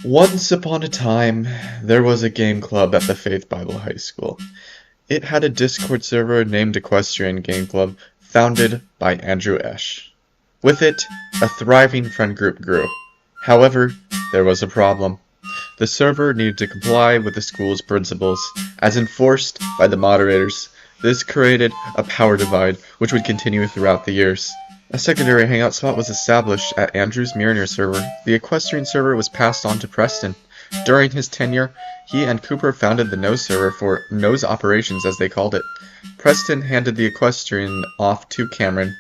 Once upon a time, there was a game club at the Faith Bible High School. It had a Discord server named Equestrian Game Club, founded by Andrew Esch. With it, a thriving friend group grew. However, there was a problem. The server needed to comply with the school's principles, as enforced by the moderators. This created a power divide, which would continue throughout the years. A secondary hangout spot was established at Andrew's Mariner server. The equestrian server was passed on to Preston. During his tenure, he and Cooper founded the Nose server for Nose Operations, as they called it. Preston handed the equestrian off to Cameron.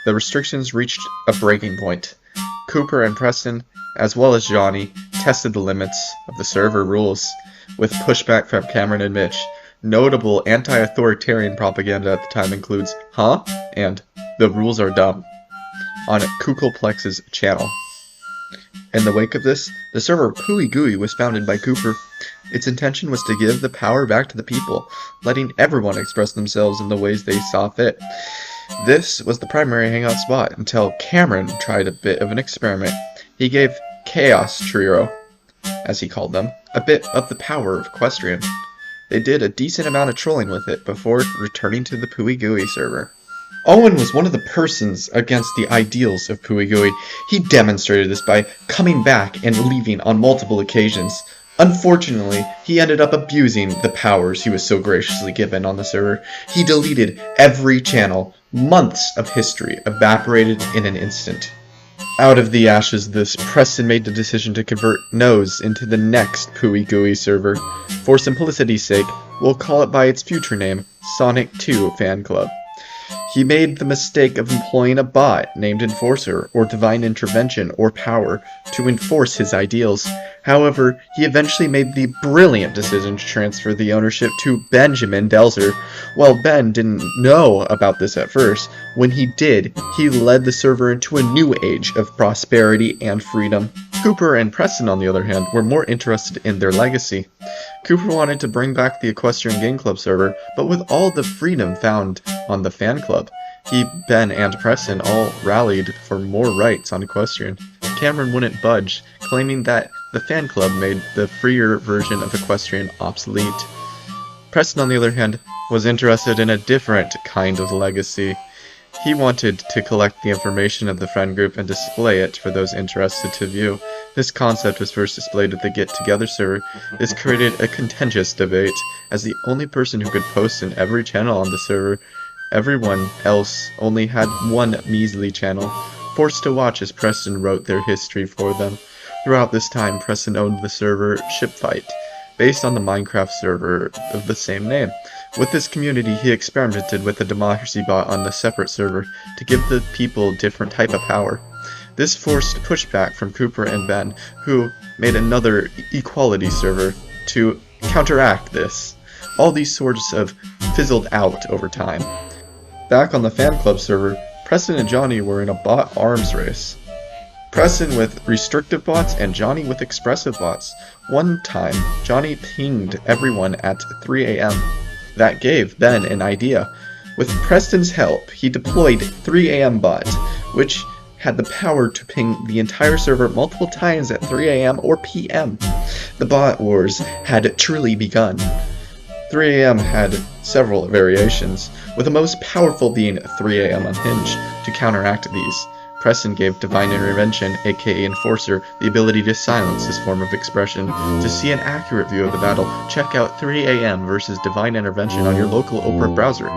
The restrictions reached a breaking point. Cooper and Preston, as well as Johnny, tested the limits of the server rules, with pushback from Cameron and Mitch. Notable anti-authoritarian propaganda at the time includes, "Huh?" and "The rules are dumb" on Kugelplex's channel. In the wake of this, the server Pooey Gooey was founded by Cooper. Its intention was to give the power back to the people, letting everyone express themselves in the ways they saw fit. This was the primary hangout spot until Cameron tried a bit of an experiment. He gave Chaos Trio, as he called them, a bit of the power of Equestrian. They did a decent amount of trolling with it before returning to the Pooey Gooey server. Owen was one of the persons against the ideals of Pooey Gooey. He demonstrated this by coming back and leaving on multiple occasions. Unfortunately, he ended up abusing the powers he was so graciously given on the server. He deleted every channel. Months of history evaporated in an instant. Out of the ashes of this, Preston made the decision to convert Nose into the next Pooey Gooey server. For simplicity's sake, we'll call it by its future name, Sonic 2 Fan Club. He made the mistake of employing a bot named Enforcer or Divine Intervention or Power to enforce his ideals. However, he eventually made the brilliant decision to transfer the ownership to Benjamin Delzer. While Ben didn't know about this at first, when he did, he led the server into a new age of prosperity and freedom. Cooper and Preston, on the other hand, were more interested in their legacy. Cooper wanted to bring back the Equestrian Game Club server, but with all the freedom found on the fan club. He, Ben, and Preston all rallied for more rights on Equestrian. Cameron wouldn't budge, claiming that the fan club made the freer version of Equestrian obsolete. Preston, on the other hand, was interested in a different kind of legacy. He wanted to collect the information of the friend group and display it for those interested to view. This concept was first displayed at the Get Together server. This created a contentious debate, as the only person who could post in every channel on the server, everyone else only had one measly channel, forced to watch as Preston wrote their history for them. Throughout this time, Preston owned the server Shipfight, based on the Minecraft server of the same name. With this community, he experimented with the democracy bot on the separate server to give the people different type of power. This forced pushback from Cooper and Ben, who made another equality server to counteract this. All these sorts of fizzled out over time. Back on the fan club server, Preston and Johnny were in a bot arms race. Preston with restrictive bots and Johnny with expressive bots. One time, Johnny pinged everyone at 3 AM. That gave Ben an idea. With Preston's help, he deployed 3 AM bot, which had the power to ping the entire server multiple times at 3 AM or PM. The bot wars had truly begun. 3 AM had several variations, with the most powerful being 3 AM Unhinged. To counteract these, Preston gave Divine Intervention, aka Enforcer, the ability to silence this form of expression. To see an accurate view of the battle, check out 3 AM versus Divine Intervention on your local Opera browser.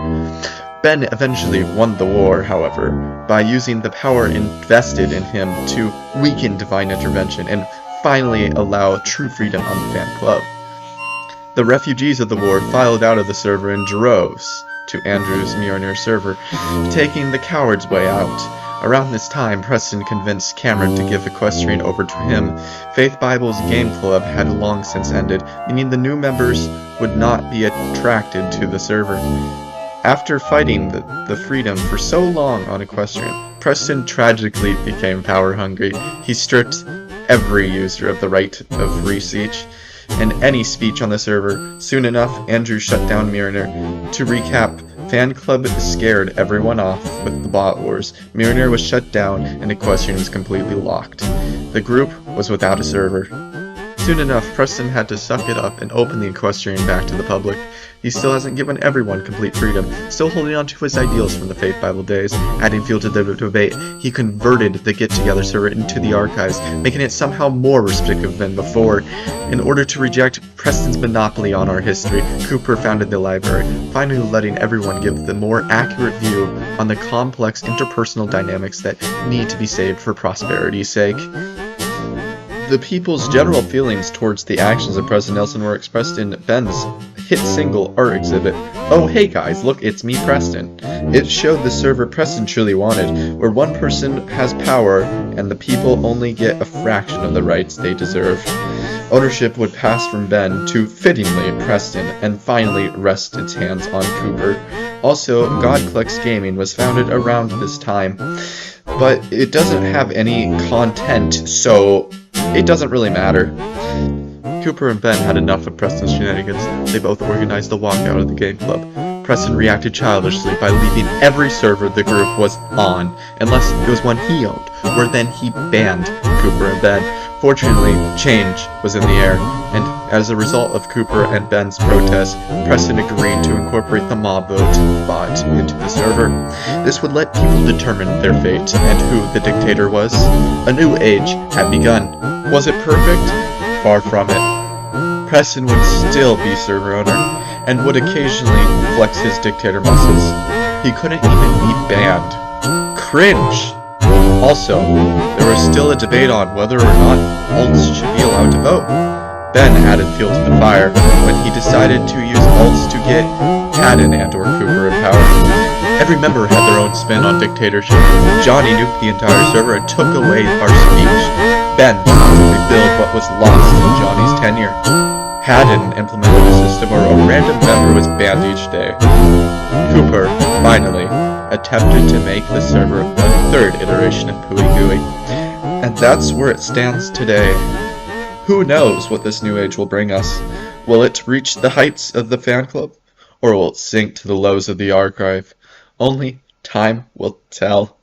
Ben eventually won the war, however, by using the power invested in him to weaken Divine Intervention and finally allow true freedom on the fan club. The refugees of the war filed out of the server in droves to Andrew's Mariner server, taking the coward's way out. Around this time, Preston convinced Cameron to give Equestrian over to him. Faith Bible's game club had long since ended, meaning the new members would not be attracted to the server. After fighting the freedom for so long on Equestrian, Preston tragically became power-hungry. He stripped every user of the right of free speech and any speech on the server. Soon enough, Andrew shut down Mariner. To recap, fan club scared everyone off with the bot wars. Mirror was shut down and Equestrian was completely locked. The group was without a server. Soon enough, Preston had to suck it up and open the Equestrian back to the public. He still hasn't given everyone complete freedom, still holding on to his ideals from the Faith Bible days. Adding fuel to the debate, he converted the get-together server into the archives, making it somehow more restrictive than before. In order to reject Preston's monopoly on our history, Cooper founded the library, finally letting everyone give the more accurate view on the complex interpersonal dynamics that need to be saved for prosperity's sake. The people's general feelings towards the actions of President Nelson were expressed in Ben's hit single art exhibit, "Oh hey guys, look, it's me, Preston." It showed the server Preston truly wanted, where one person has power and the people only get a fraction of the rights they deserve. Ownership would pass from Ben to, fittingly, Preston, and finally rest its hands on Cooper. Also, God Collects Gaming was founded around this time, but it doesn't have any content, so it doesn't really matter. Cooper and Ben had enough of Preston's shenanigans. They both organized the walkout of the game club. Preston reacted childishly by leaving every server the group was on, unless it was one he owned, where then he banned Cooper and Ben. Fortunately, change was in the air, and as a result of Cooper and Ben's protest, Preston agreed to incorporate the mob vote bot into the server. This would let people determine their fate and who the dictator was. A new age had begun. Was it perfect? Far from it. Preston would still be server owner, and would occasionally flex his dictator muscles. He couldn't even be banned. Cringe! Also, there was still a debate on whether or not alts should be allowed to vote. Ben added fuel to the fire when he decided to use alts to get Haddon and or Cooper in power. Every member had their own spin on dictatorship. Johnny nuked the entire server and took away our speech. Ben tried to rebuild what was lost in Johnny's tenure. Haddon implemented a system where a random member was banned each day. Cooper, finally, attempted to make the server a third iteration of Pooey Gooey. And that's where it stands today. Who knows what this new age will bring us? Will it reach the heights of the fan club? Or will it sink to the lows of the archive? Only time will tell.